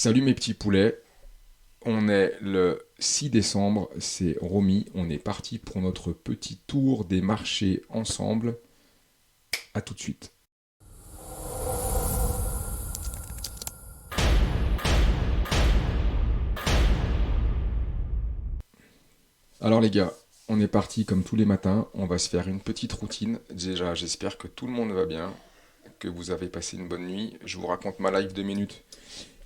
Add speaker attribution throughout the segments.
Speaker 1: Salut mes petits poulets, on est le 6 décembre, c'est Romy, on est parti pour notre petit tour des marchés ensemble. À tout de suite. Alors les gars, on est parti comme tous les matins, on va se faire une petite routine. Déjà, j'espère que tout le monde va bien, que vous avez passé une bonne nuit. Je vous raconte ma live 2 minutes.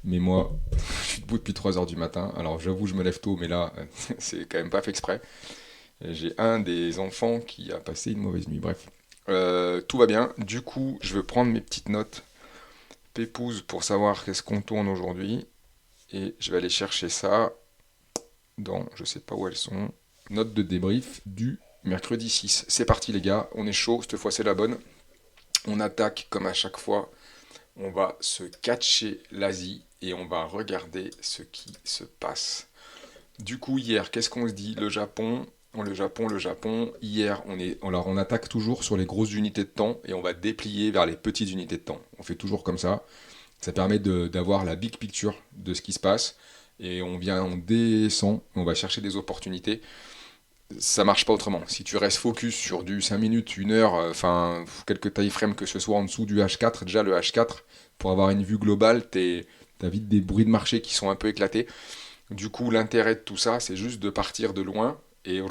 Speaker 1: Mais moi, je suis debout depuis 3 heures du matin. Alors j'avoue, je me lève tôt, mais là, c'est quand même pas fait exprès. J'ai un des enfants qui a passé une mauvaise nuit. Bref, tout va bien. Du coup, je veux prendre mes petites notes pépouze pour savoir qu'est-ce qu'on tourne aujourd'hui. Et je vais aller chercher ça dans, je sais pas où elles sont, notes de débrief du mercredi 6. C'est parti les gars, on est chaud, cette fois c'est la bonne. On attaque comme à chaque fois. On va se catcher l'Asie et on va regarder ce qui se passe. Du coup, hier, qu'est-ce qu'on se dit? Le Japon. Le Japon. Hier, alors on attaque toujours sur les grosses unités de temps et on va déplier vers les petites unités de temps. On fait toujours comme ça. Ça permet d'avoir la big picture de ce qui se passe. Et on descend, on va chercher des opportunités. Ça marche pas autrement. Si tu restes focus sur du 5 minutes, 1 heure, enfin, quelques time frames que ce soit en dessous du H4, déjà le H4, pour avoir une vue globale, t'as vite des bruits de marché qui sont un peu éclatés. Du coup, l'intérêt de tout ça, c'est juste de partir de loin et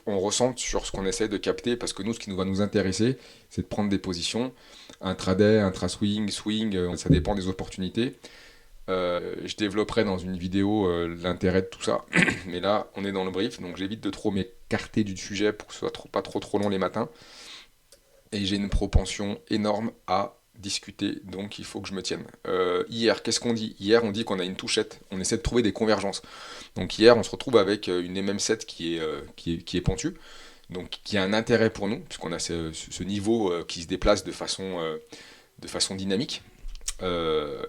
Speaker 1: on ressente sur ce qu'on essaie de capter parce que nous, ce qui nous va nous intéresser, c'est de prendre des positions. Intraday, intra-swing, swing, ça dépend des opportunités. Je développerai dans une vidéo l'intérêt de tout ça, mais là, on est dans le brief, donc j'évite de trop m'écarter du sujet pour que ce soit pas trop long les matins. Et j'ai une propension énorme à discuter, donc il faut que je me tienne. Hier, qu'est-ce qu'on dit? Hier, on dit qu'on a une touchette, on essaie de trouver des convergences. Donc hier, on se retrouve avec une MM7 qui est pentue, donc qui a un intérêt pour nous, puisqu'on a ce niveau qui se déplace de façon dynamique.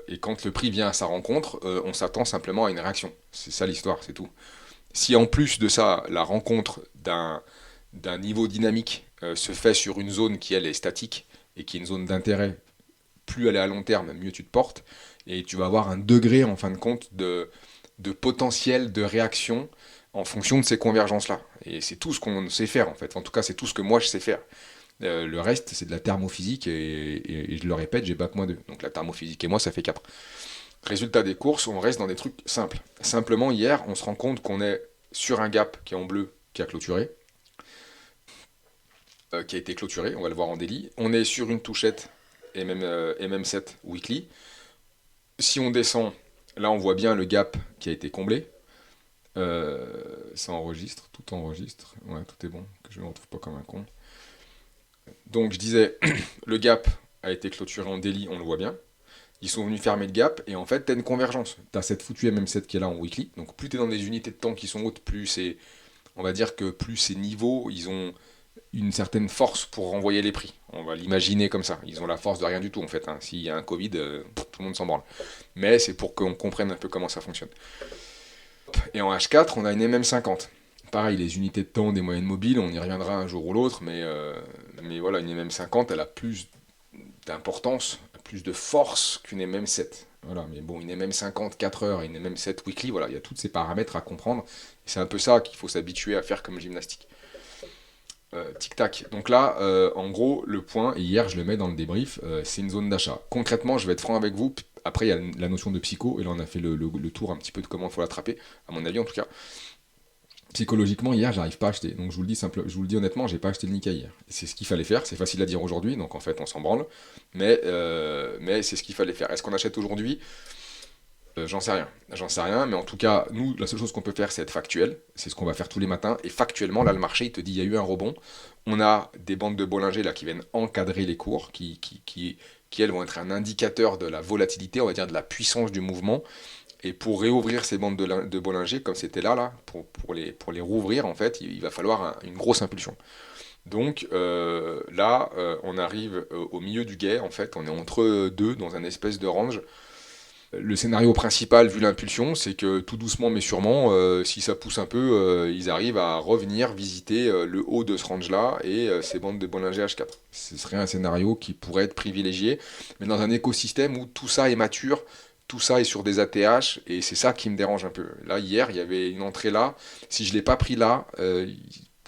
Speaker 1: Et quand le prix vient à sa rencontre, on s'attend simplement à une réaction. C'est ça l'histoire, c'est tout. Si en plus de ça, la rencontre d'un niveau dynamique se fait sur une zone qui elle est statique et qui est une zone d'intérêt, plus elle est à long terme, mieux tu te portes, et tu vas avoir un degré en fin de compte de potentiel de réaction en fonction de ces convergences-là. Et c'est tout ce qu'on sait faire en fait. En tout cas, c'est tout ce que moi je sais faire. Le reste, c'est de la thermophysique et je le répète, j'ai bac moins 2. Donc la thermophysique et moi, ça fait 4. Résultat des courses, on reste dans des trucs simples. Simplement, hier, on se rend compte qu'on est sur un gap qui est en bleu, qui a clôturé, qui a été clôturé, on va le voir en daily. On est sur une touchette MM7 weekly. Si on descend, là, on voit bien le gap qui a été comblé. Ça enregistre, tout enregistre. Ouais, tout est bon, que je ne me retrouve pas comme un con. Donc je disais, le gap a été clôturé en daily, on le voit bien. Ils sont venus fermer le gap et en fait, tu as une convergence. Tu as cette foutue MM7 qui est là en weekly. Donc plus tu es dans des unités de temps qui sont hautes, plus c'est, on va dire que plus ces niveaux, ils ont une certaine force pour renvoyer les prix. On va l'imaginer comme ça. Ils ont la force de rien du tout en fait, hein. S'il y a un Covid, tout le monde s'en branle. Mais c'est pour qu'on comprenne un peu comment ça fonctionne. Et en H4, on a une MM50. Pareil, les unités de temps des moyennes mobiles, on y reviendra un jour ou l'autre, mais voilà, une MM50, elle a plus d'importance, plus de force qu'une MM7. Voilà, mais bon, une MM50 4 heures et une MM7 weekly, voilà, il y a tous ces paramètres à comprendre. Et c'est un peu ça qu'il faut s'habituer à faire comme gymnastique. Tic-tac. Donc là, en gros, le point, et hier je le mets dans le débrief, c'est une zone d'achat. Concrètement, je vais être franc avec vous. Après, il y a la notion de psycho, et là on a fait le tour un petit peu de comment il faut l'attraper, à mon avis en tout cas. Psychologiquement, hier, j'arrive pas à acheter. Donc je vous le dis honnêtement, j'ai pas acheté le Nikkei hier. C'est ce qu'il fallait faire. C'est facile à dire aujourd'hui, donc en fait, on s'en branle. Mais c'est ce qu'il fallait faire. Est-ce qu'on achète aujourd'hui? J'en sais rien. J'en sais rien, mais en tout cas, nous, la seule chose qu'on peut faire, c'est être factuel. C'est ce qu'on va faire tous les matins. Et factuellement, là, le marché, il te dit, il y a eu un rebond. On a des bandes de Bollinger là qui viennent encadrer les cours, qui elles vont être un indicateur de la volatilité, on va dire de la puissance du mouvement. Et pour réouvrir ces bandes de Bollinger, comme c'était là, pour les rouvrir, en fait, il va falloir une grosse impulsion. Donc là, on arrive au milieu du guet, en fait, on est entre deux, dans un espèce de range. Le scénario principal, vu l'impulsion, c'est que tout doucement mais sûrement, si ça pousse un peu, ils arrivent à revenir visiter le haut de ce range-là et ces bandes de Bollinger H4. Ce serait un scénario qui pourrait être privilégié, mais dans un écosystème où tout ça est mature, tout ça est sur des ATH, et c'est ça qui me dérange un peu. Là, hier, il y avait une entrée là. Si je ne l'ai pas pris là,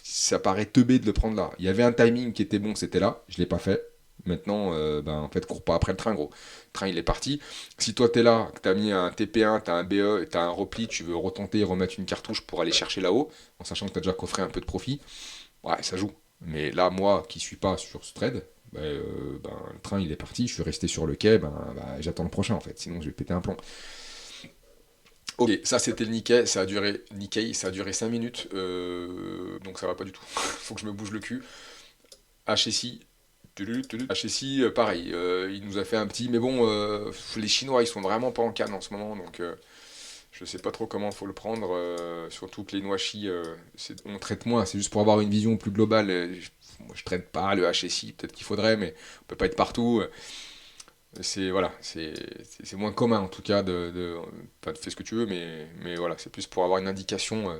Speaker 1: ça paraît teubé de le prendre là. Il y avait un timing qui était bon, c'était là. Je ne l'ai pas fait. Maintenant, en fait, cours pas après le train, gros. Le train, il est parti. Si toi, tu es là, que tu as mis un TP1, tu as un BE, et tu as un repli, tu veux retenter, remettre une cartouche pour aller chercher là-haut, en sachant que tu as déjà coffré un peu de profit, ouais, ça joue. Mais là, moi, qui suis pas sur ce trade, le train, il est parti, je suis resté sur le quai, j'attends le prochain, en fait. Sinon, je vais péter un plomb. Ok, ça c'était le Nikkei, ça a duré 5 minutes, donc ça va pas du tout. Faut que je me bouge le cul. HSI, HSI, pareil, il nous a fait un petit, mais bon, les Chinois ils sont vraiment pas en canne en ce moment, donc je sais pas trop comment faut le prendre, surtout que les Noachi, on traite moins, c'est juste pour avoir une vision plus globale. Moi je traite pas le HSI, peut-être qu'il faudrait, mais on peut pas être partout. C'est voilà, c'est moins commun en tout cas enfin, fais ce que tu veux, mais voilà, c'est plus pour avoir une indication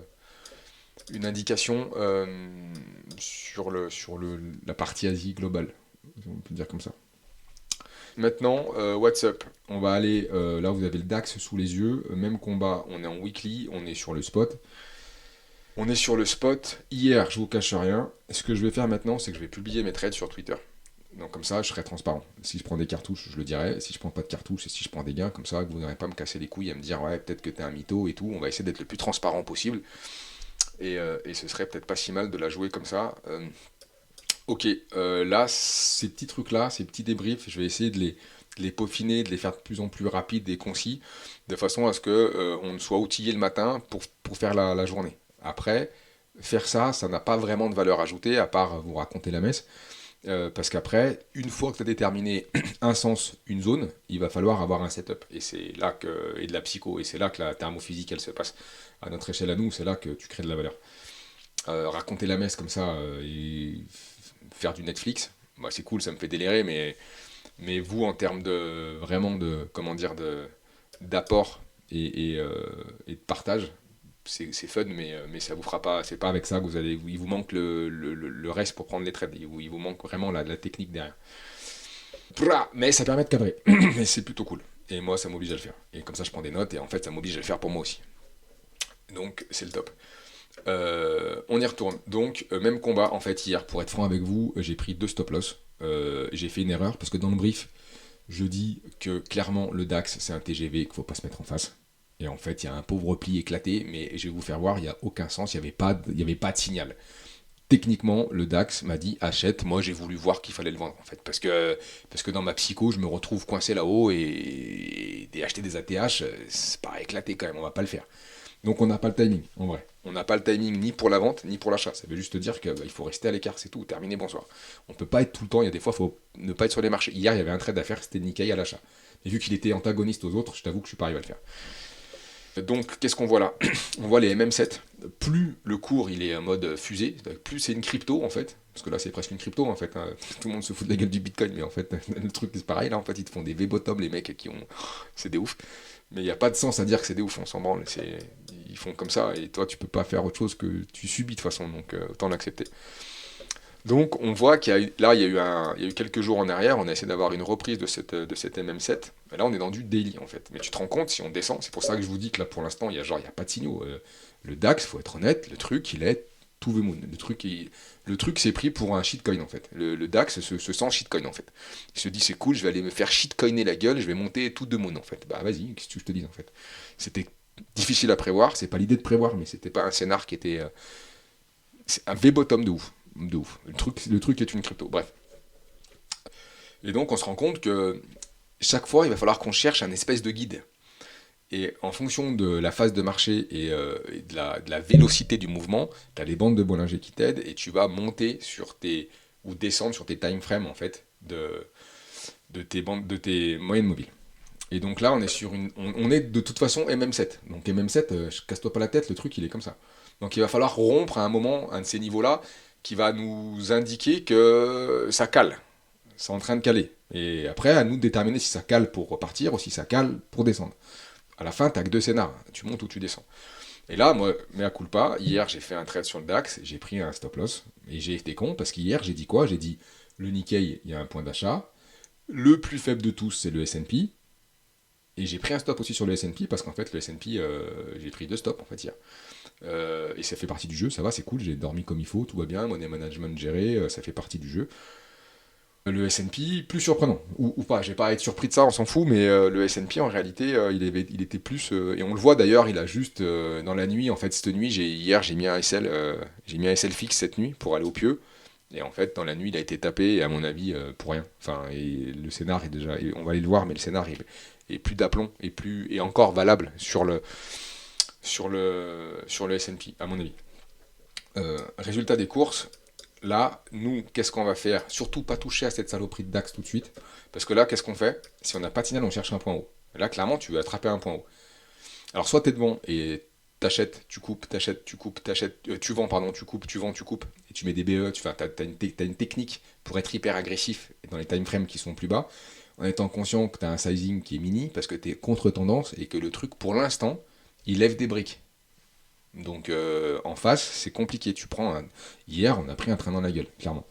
Speaker 1: la partie Asie globale, on peut dire comme ça. Maintenant, what's up? On va aller, là vous avez le DAX sous les yeux, même combat, on est en weekly, on est sur le spot. On est sur le spot, hier je vous cache rien, ce que je vais faire maintenant c'est que je vais publier mes trades sur Twitter. Donc comme ça, je serai transparent. Si je prends des cartouches, je le dirai. Si je prends pas de cartouches et si je prends des gains, comme ça, vous n'aurez pas à me casser les couilles et à me dire ouais, peut-être que t'es un mytho et tout. On va essayer d'être le plus transparent possible. Et ce serait peut-être pas si mal de la jouer comme ça. Ok, là, ces petits trucs-là, ces petits débriefs, je vais essayer de les peaufiner, de les faire de plus en plus rapides et concis, de façon à ce que on soit outillé le matin pour faire la journée. Après, faire ça, ça n'a pas vraiment de valeur ajoutée, à part vous raconter la messe. Parce qu'après, une fois que tu as déterminé un sens, une zone, il va falloir avoir un setup. Et c'est là et de la psycho, et c'est là que la thermophysique, elle se passe. À notre échelle à nous, c'est là que tu crées de la valeur. Raconter la messe comme ça et faire du Netflix, bah, c'est cool, ça me fait délirer, mais vous, en termes de vraiment de, comment dire, d'apport et de partage, c'est fun, mais ça vous fera pas, c'est pas avec ça que vous allez, il vous manque le reste pour prendre les trades, il vous manque vraiment la technique derrière. Mais ça permet de cadrer, et c'est plutôt cool. Et moi, ça m'oblige à le faire. Et comme ça, je prends des notes, et en fait, ça m'oblige à le faire pour moi aussi. Donc, c'est le top. On y retourne. Donc, même combat, en fait, hier, pour être franc avec vous, j'ai pris 2 stop loss. J'ai fait une erreur, parce que dans le brief, je dis que clairement, le DAX, c'est un TGV qu'il ne faut pas se mettre en face. Et en fait, il y a un pauvre repli éclaté, mais je vais vous faire voir, il n'y a aucun sens, il n'y avait pas de signal. Techniquement, le DAX m'a dit achète. Moi, j'ai voulu voir qu'il fallait le vendre en fait, parce que dans ma psycho, je me retrouve coincé là-haut et acheter des ATH, c'est pas éclaté quand même, on va pas le faire. Donc on n'a pas le timing, en vrai. On n'a pas le timing ni pour la vente, ni pour l'achat. Ça veut juste dire qu'il faut rester à l'écart, c'est tout, terminé, bonsoir. On peut pas être tout le temps, il y a des fois, il faut ne pas être sur les marchés. Hier, il y avait un trade à faire, c'était Nikkei à l'achat. Et vu qu'il était antagoniste aux autres, je t'avoue que je suis pas arrivé à le faire. Donc, qu'est-ce qu'on voit là? On voit les MM7. Plus le cours il est en mode fusée, plus c'est une crypto en fait. Parce que là, c'est presque une crypto en fait. Hein. Tout le monde se fout de la gueule du Bitcoin, mais en fait, le truc c'est pareil. Là, en fait, ils te font des V-bottom, les mecs qui ont. C'est des ouf. Mais il n'y a pas de sens à dire que c'est des ouf, on s'en branle. Ils font comme ça, et toi, tu peux pas faire autre chose que tu subis de toute façon, donc autant l'accepter. Donc on voit là il y a eu quelques jours en arrière, on a essayé d'avoir une reprise de cette MM7. Mais là on est dans du daily en fait. Mais tu te rends compte si on descend, c'est pour ça que je vous dis que là pour l'instant il y a pas de signaux. Le DAX, faut être honnête, le truc il est to the moon. Le truc s'est pris pour un shitcoin en fait. Le DAX se sent shitcoin en fait. Il se dit c'est cool, je vais aller me faire shitcoiner la gueule, je vais monter tout de moon en fait. Bah vas-y, qu'est-ce que je te dis en fait. C'était difficile à prévoir, c'est pas l'idée de prévoir, mais c'était pas un scénar qui était. C'est un V-bottom de ouf. De ouf. Le truc est une crypto. Bref. Et donc, on se rend compte que chaque fois, il va falloir qu'on cherche un espèce de guide. Et en fonction de la phase de marché et de la vélocité du mouvement, tu as les bandes de Bollinger qui t'aident et tu vas monter ou descendre sur tes time frames en fait de tes moyennes mobiles. Et donc là, on est on est de toute façon MM7. Donc MM7, casse-toi pas la tête, le truc il est comme ça. Donc il va falloir rompre à un moment un de ces niveaux-là qui va nous indiquer que ça cale. C'est en train de caler. Et après, à nous de déterminer si ça cale pour repartir ou si ça cale pour descendre. À la fin, tu n'as que 2 scénars. Tu montes ou tu descends. Et là, moi, mea culpa, hier j'ai fait un trade sur le DAX, j'ai pris un stop loss. Et j'ai été con parce qu'hier j'ai dit quoi? J'ai dit le Nikkei, il y a un point d'achat. Le plus faible de tous, c'est le S&P. Et j'ai pris un stop aussi sur le S&P parce qu'en fait, le S&P, j'ai pris 2 stops en fait hier. Et ça fait partie du jeu, ça va, c'est cool, j'ai dormi comme il faut, tout va bien, money management géré, ça fait partie du jeu. Le S&P, plus surprenant, ou pas, je vais pas être surpris de ça, on s'en fout, mais le S&P en réalité, il était plus, et on le voit d'ailleurs, il a juste, dans la nuit, en fait, cette nuit, hier j'ai mis un SL, j'ai mis un SL fixe cette nuit pour aller au pieu, et en fait, dans la nuit, il a été tapé, et à mon avis, pour rien. Enfin, et le scénar est déjà, on va aller le voir, mais le scénar est plus d'aplomb, et encore valable sur le S&P, à mon avis. Résultat des courses, là, nous, qu'est-ce qu'on va faire? Surtout pas toucher à cette saloperie de DAX tout de suite. Parce que là, qu'est-ce qu'on fait? Si on n'a pas de signal, on cherche un point haut. Là, clairement, tu veux attraper un point haut. Alors, soit tu es devant et t'achètes, tu coupes, t'achètes, tu coupes, t'achètes, tu vends, pardon, tu coupes, tu vends, tu coupes, et tu mets des BE, t'as une technique pour être hyper agressif dans les time frames qui sont plus bas, en étant conscient que tu as un sizing qui est mini, parce que tu es contre tendance, et que le truc, pour l'instant, il lève des briques. Donc en face, c'est compliqué. Hier, on a pris un train dans la gueule, clairement.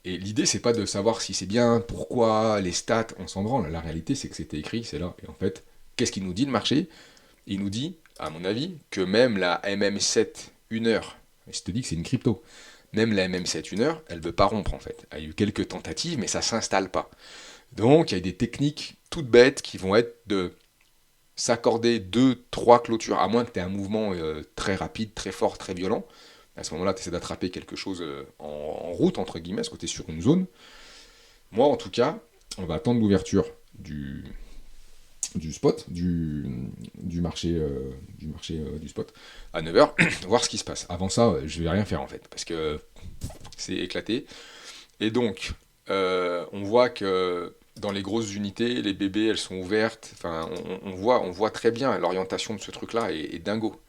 Speaker 1: Et l'idée, c'est pas de savoir si c'est bien, pourquoi, les stats, on s'en branle. La réalité, c'est que c'était écrit, c'est là. Et en fait, qu'est-ce qu'il nous dit le marché? Il nous dit, à mon avis, que même la MM7 1 heure, et je te dis que c'est une crypto, même la MM7 1 heure, elle veut pas rompre en fait. Il y a eu quelques tentatives, mais ça s'installe pas. Donc il y a des techniques toutes bêtes qui vont être de s'accorder deux, trois clôtures, à moins que tu aies un mouvement très rapide, très fort, très violent. À ce moment-là, tu essaies d'attraper quelque chose en route, entre guillemets, parce que tu es sur une zone. Moi, en tout cas, on va attendre l'ouverture du spot, du marché du spot, à 9h, voir ce qui se passe. Avant ça, je vais rien faire, en fait, parce que c'est éclaté. Et donc, on voit que dans les grosses unités, les bébés, elles sont ouvertes. Enfin, on voit très bien l'orientation de ce truc-là est dingo.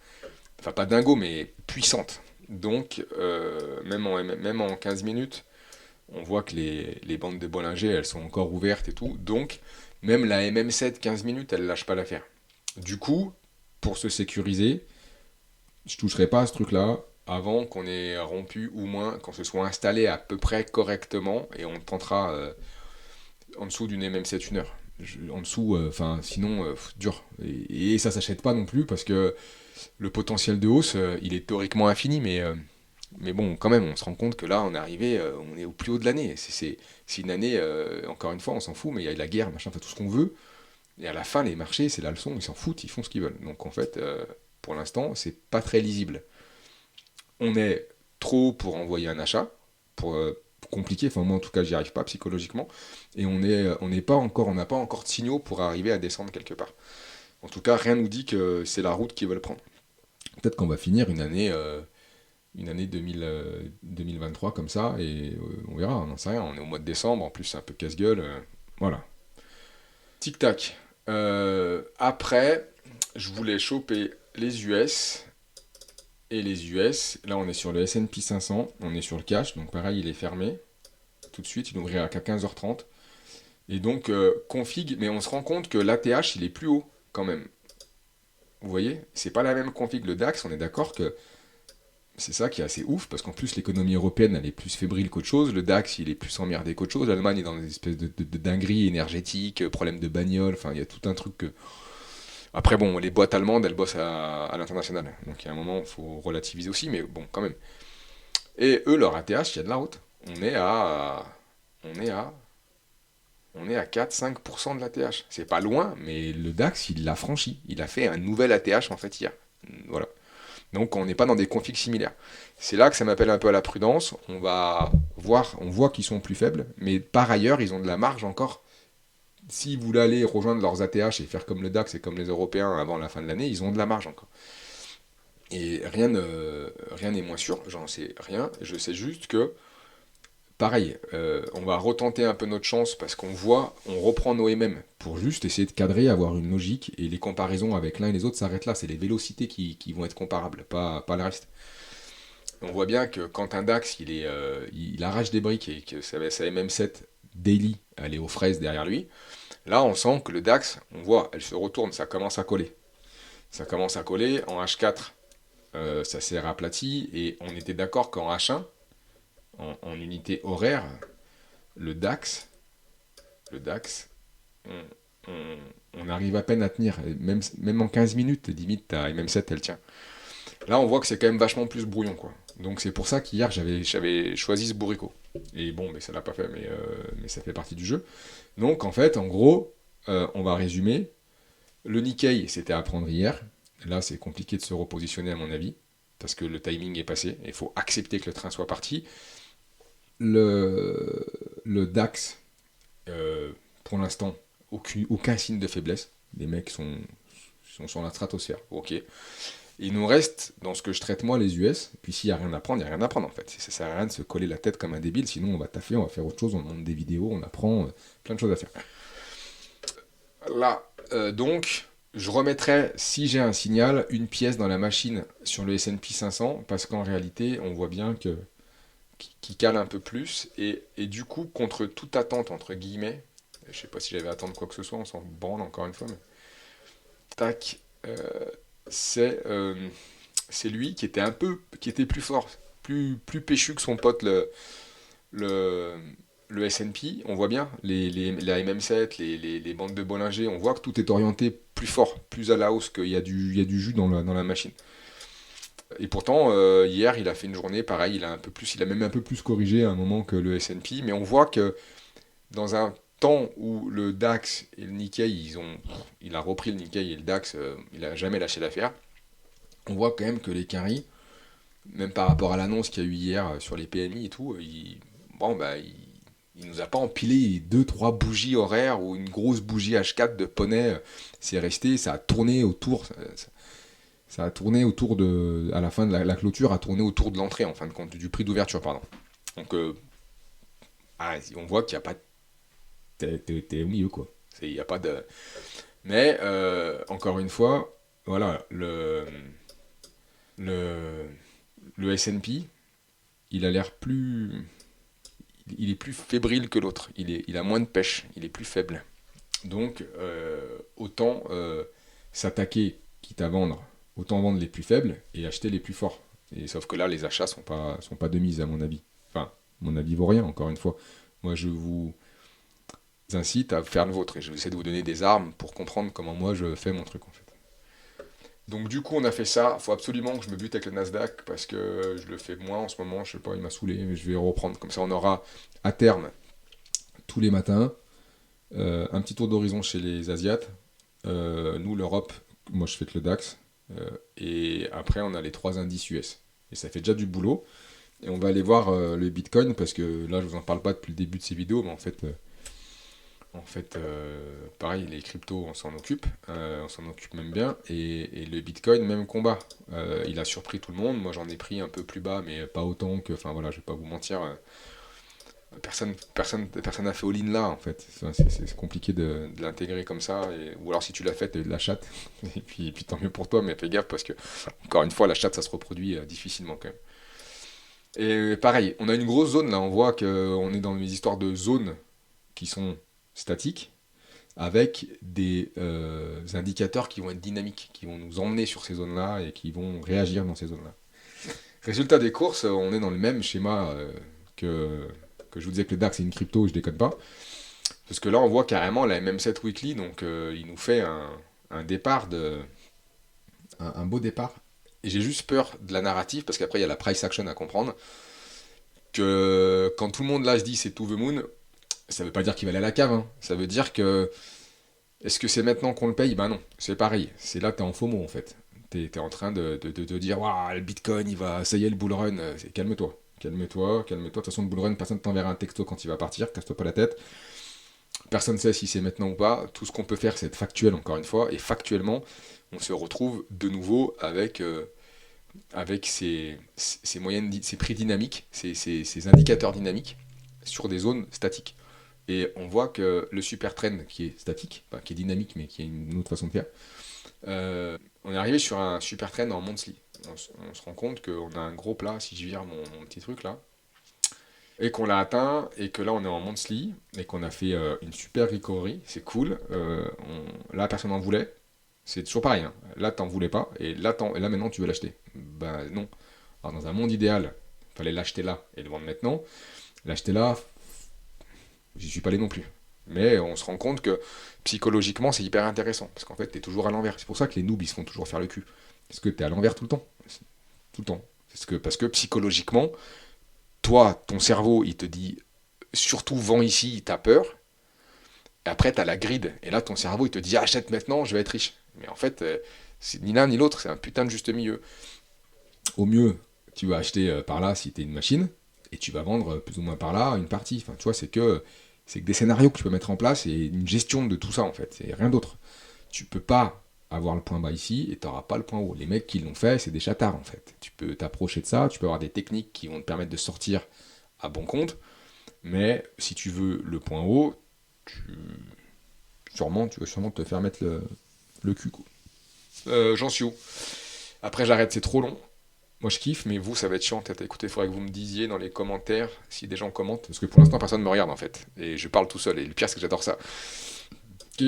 Speaker 1: Enfin, pas dingo, mais puissante. Donc, même en 15 minutes, on voit que les bandes de Bollinger, elles sont encore ouvertes et tout. Donc, même la MM7 15 minutes, elle lâche pas l'affaire. Du coup, pour se sécuriser, je toucherai pas à ce truc-là avant qu'on ait rompu, ou moins qu'on se soit installé à peu près correctement, et on tentera en dessous d'une MM7 1 heure. En dessous, enfin, sinon, dur. Et ça s'achète pas non plus, parce que le potentiel de hausse, il est théoriquement infini, mais bon, quand même, on se rend compte que là, on est arrivé, on est au plus haut de l'année. C'est une année, encore une fois, on s'en fout, mais il y a la guerre, machin, fait tout ce qu'on veut. Et à la fin, les marchés, c'est la leçon, ils s'en foutent, ils font ce qu'ils veulent. Donc en fait, pour l'instant, c'est pas très lisible. On est trop pour envoyer un achat, pour compliquer, enfin moi en tout cas j'y arrive pas psychologiquement, et on n'a pas encore de signaux pour arriver à descendre quelque part. En tout cas, rien nous dit que c'est la route qu'ils veulent prendre. Peut-être qu'on va finir une année 2023 comme ça, et on verra, on n'en sait rien, on est au mois de décembre, en plus c'est un peu casse-gueule, voilà. Tic-tac. Après, je voulais choper les US, et les US, là on est sur le S&P 500, on est sur le cash, donc pareil il est fermé, tout de suite il ouvrira qu'à 15h30, et donc config, mais on se rend compte que l'ATH il est plus haut quand même. Vous voyez, c'est pas la même config. Le DAX, on est d'accord que c'est ça qui est assez ouf, parce qu'en plus l'économie européenne elle est plus fébrile qu'autre chose, le DAX il est plus emmerdé qu'autre chose, l'Allemagne est dans des espèces de dingueries énergétiques, problème de bagnole, enfin il y a tout un truc que... Après bon, les boîtes allemandes elles bossent à l'international, donc il y a un moment il faut relativiser aussi, mais bon quand même. Et eux leur ATH il y a de la route, on est à... On est à... On est à 4-5% de l'ATH. C'est pas loin, mais le DAX, il l'a franchi. Il a fait un nouvel ATH en fait hier. Voilà. Donc on n'est pas dans des configs similaires. C'est là que ça m'appelle un peu à la prudence. On voit qu'ils sont plus faibles, mais par ailleurs, ils ont de la marge encore. S'ils voulaient aller rejoindre leurs ATH et faire comme le DAX et comme les Européens avant la fin de l'année, ils ont de la marge encore. Et rien n'est moins sûr, j'en sais rien. Je sais juste que, pareil, on va retenter un peu notre chance parce on reprend nos MM pour juste essayer de cadrer, avoir une logique, et les comparaisons avec l'un et les autres s'arrêtent là. C'est les vélocités qui vont être comparables, pas le reste. On voit bien que quand un DAX il arrache des briques et que sa MM7 daily elle est aux fraises derrière lui, là on sent que le DAX, on voit, elle se retourne, ça commence à coller. Ça commence à coller, en H4 ça s'est aplati, et on était d'accord qu'en H1, en unité horaire, le DAX, on arrive à peine à tenir. Et même en 15 minutes, limite, ta MM7, elle tient. Là, on voit que c'est quand même vachement plus brouillon, quoi. Donc c'est pour ça qu'hier, j'avais choisi ce bourrico. Et bon, mais ça l'a pas fait, mais ça fait partie du jeu. Donc en fait, en gros, on va résumer. Le Nikkei, c'était à prendre hier. Là, c'est compliqué de se repositionner à mon avis, parce que le timing est passé. Il faut accepter que le train soit parti. Le DAX, pour l'instant, aucun signe de faiblesse. Les mecs sont sur la stratosphère. Ok. Il nous reste, dans ce que je traite moi, les US. Puis s'il n'y a rien à prendre, il n'y a rien à prendre en fait. Ça sert à rien de se coller la tête comme un débile, sinon on va taffer, on va faire autre chose, on monte des vidéos, on apprend, plein de choses à faire. Là, donc, je remettrai, si j'ai un signal, une pièce dans la machine sur le S&P 500, parce qu'en réalité, on voit bien que qui cale un peu plus, et du coup, contre toute attente, entre guillemets, je sais pas si j'avais à attendre quoi que ce soit, on s'en branle encore une fois, mais tac, c'est c'est lui qui était plus fort, plus péchu que son pote le, le S&P. On voit bien la MM7, les bandes de Bollinger, on voit que tout est orienté plus fort, plus à la hausse, qu'il y a du jus dans la machine. Et pourtant, hier, il a fait une journée pareil, il a même un peu plus corrigé à un moment que le S&P, mais on voit que dans un temps où le DAX et le Nikkei, il a repris le Nikkei et le DAX, il a jamais lâché l'affaire, on voit quand même que les caries, même par rapport à l'annonce qu'il y a eu hier sur les PMI et tout, bon, bah, il nous a pas empilé deux trois bougies horaires ou une grosse bougie H4 de poney. C'est resté, ça a tourné autour. Ça a tourné autour de. À la fin de la clôture, a tourné autour de l'entrée, en fin de compte, du prix d'ouverture, pardon. Donc, on voit qu'il n'y a pas. T'es au milieu, quoi. Il n'y a pas de. Mais, encore une fois, voilà, le, le S&P, il a l'air plus. Il est plus fébrile que l'autre. Il a moins de pêche. Il est plus faible. Donc, autant s'attaquer, quitte à vendre, autant vendre les plus faibles et acheter les plus forts. Et sauf que là, les achats sont pas de mise, à mon avis. Enfin, mon avis vaut rien, encore une fois. Moi, je vous incite à faire le vôtre et je vais essayer de vous donner des armes pour comprendre comment moi je fais mon truc, en fait. Donc, du coup, on a fait ça. Il faut absolument que je me bute avec le Nasdaq parce que je le fais moins en ce moment. Je sais pas, il m'a saoulé, mais je vais reprendre. Comme ça, on aura à terme, tous les matins, un petit tour d'horizon chez les Asiates. Nous, l'Europe, moi je fais que le DAX. Et après, on a les trois indices US. Et ça fait déjà du boulot. Et on va aller voir le Bitcoin, parce que là, je vous en parle pas depuis le début de ces vidéos, mais pareil, les cryptos, on s'en occupe même bien. Et le Bitcoin, même combat. Il a surpris tout le monde. Moi, j'en ai pris un peu plus bas, mais pas autant que. Enfin voilà, je vais pas vous mentir. Personne n'a fait all-in là, en fait. C'est compliqué de l'intégrer comme ça. Ou alors, si tu l'as fait, t'as eu de la chatte. Et puis tant mieux pour toi, mais fais gaffe parce que, encore une fois, la chatte, ça se reproduit difficilement quand même. Et pareil, on a une grosse zone là. On voit qu'on est dans des histoires de zones qui sont statiques avec des indicateurs qui vont être dynamiques, qui vont nous emmener sur ces zones-là et qui vont réagir dans ces zones-là. Résultat des courses, on est dans le même schéma que je vous disais que le DAX c'est une crypto, je déconne pas. Parce que là, on voit carrément la MM7 Weekly, donc il nous fait un départ un beau départ. Et j'ai juste peur de la narrative, parce qu'après, il y a la price action à comprendre, que quand tout le monde là se dit c'est to the moon, ça veut pas dire qu'il va aller à la cave, hein. Ça veut dire que, est-ce que c'est maintenant qu'on le paye? Ben non, c'est pareil. C'est là que t'es en FOMO, en fait. T'es en train de dire, waouh, le Bitcoin, ça y est, le bull run. Calme-toi. Calme-toi, calme-toi. De toute façon, le bull run, personne ne t'enverra un texto quand il va partir, casse-toi pas la tête. Personne ne sait si c'est maintenant ou pas. Tout ce qu'on peut faire, c'est être factuel, encore une fois. Et factuellement, on se retrouve de nouveau avec ces moyennes, ces prix dynamiques, ces indicateurs dynamiques sur des zones statiques. Et on voit que le super trend qui est statique, enfin, qui est dynamique, mais qui est une autre façon de faire, on est arrivé sur un super trend en monthly. On se rend compte qu'on a un gros plat, si je vire mon petit truc là, et qu'on l'a atteint, et que là on est en monthly, et qu'on a fait une super recovery, c'est cool. Là personne n'en voulait, c'est toujours pareil, hein. Là t'en voulais pas, et là maintenant tu veux l'acheter. Ben non. Alors dans un monde idéal, il fallait l'acheter là et le vendre maintenant. L'acheter là, j'y suis pas allé non plus. Mais on se rend compte que psychologiquement, c'est hyper intéressant. Parce qu'en fait, t'es toujours à l'envers. C'est pour ça que les noobs, ils se font toujours faire le cul. Parce que t'es à l'envers tout le temps. Tout le temps. Parce que psychologiquement, toi, ton cerveau, il te dit surtout vends ici, t'as peur. Et après, t'as la grid. Et là, ton cerveau, il te dit achète maintenant, je vais être riche. Mais en fait, c'est ni l'un ni l'autre, c'est un putain de juste milieu. Au mieux, tu vas acheter par là si t'es une machine, et tu vas vendre plus ou moins par là une partie. Enfin, tu vois, c'est que des scénarios que tu peux mettre en place et une gestion de tout ça, en fait. C'est rien d'autre. Tu peux pas avoir le point bas ici et tu n'auras pas le point haut. Les mecs qui l'ont fait, c'est des chatards, en fait. Tu peux t'approcher de ça, tu peux avoir des techniques qui vont te permettre de sortir à bon compte, mais si tu veux le point haut, tu vas sûrement te faire mettre le cul, quoi. J'en suis où? Après, j'arrête, c'est trop long. Moi, je kiffe, mais vous, ça va être chiant. Peut-être écoutez, il faudrait que vous me disiez dans les commentaires si des gens commentent. Parce que pour l'instant, personne ne me regarde, en fait. Et je parle tout seul. Et le pire, c'est que j'adore ça. Ok.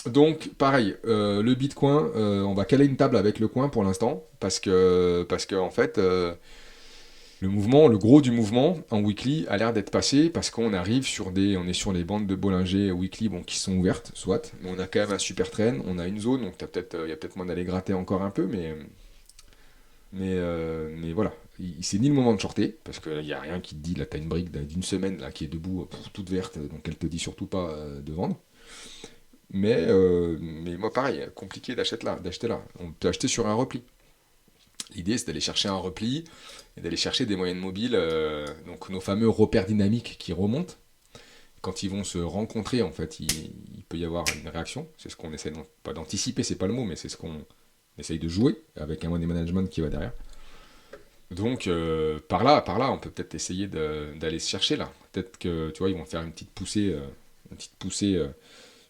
Speaker 1: Donc, pareil, le Bitcoin, on va caler une table avec le coin pour l'instant. Parce que en fait, le mouvement, le gros du mouvement en weekly a l'air d'être passé. Parce qu'on arrive on est sur les bandes de Bollinger weekly bon, qui sont ouvertes, soit. Mais on a quand même un super trend. On a une zone. Donc, il y a peut-être moyen d'aller gratter encore un peu. Mais voilà, c'est ni le moment de shorter, parce qu'il n'y a rien qui te dit, là t'as une brique d'une semaine là, qui est debout, toute verte, donc elle te dit surtout pas de vendre. Mais moi pareil, compliqué d'acheter là. On peut acheter sur un repli. L'idée c'est d'aller chercher un repli et d'aller chercher des moyennes mobiles, donc nos fameux repères dynamiques qui remontent. Quand ils vont se rencontrer, en fait, il peut y avoir une réaction. C'est ce qu'on essaie, pas d'anticiper, c'est pas le mot, mais c'est ce qu'on essaye de jouer avec un money management qui va derrière. Donc par là, on peut peut-être essayer d'aller se chercher là. Peut-être que tu vois, ils vont faire une petite poussée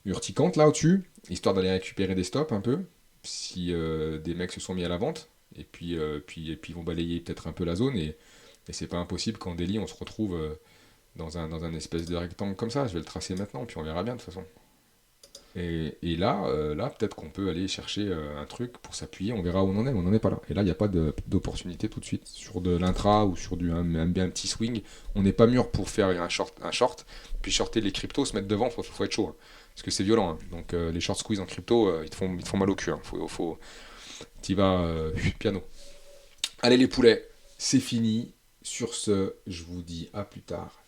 Speaker 1: urticante là au-dessus, histoire d'aller récupérer des stops un peu, si des mecs se sont mis à la vente, et puis ils vont balayer peut-être un peu la zone, et c'est pas impossible qu'en daily on se retrouve dans un espèce de rectangle comme ça. Je vais le tracer maintenant, puis on verra bien de toute façon. Et là peut-être qu'on peut aller chercher un truc pour s'appuyer, on verra où on en est, mais on n'en est pas là. Et là, il n'y a pas d'opportunité tout de suite. Sur de l'intra ou sur un petit swing, on n'est pas mûr pour faire un short, puis shorter les cryptos, se mettre devant, faut être chaud. Hein. Parce que c'est violent. Hein. Donc les short squeeze en crypto, ils te font mal au cul. Hein. T'y vas piano. Allez les poulets, c'est fini. Sur ce, je vous dis à plus tard.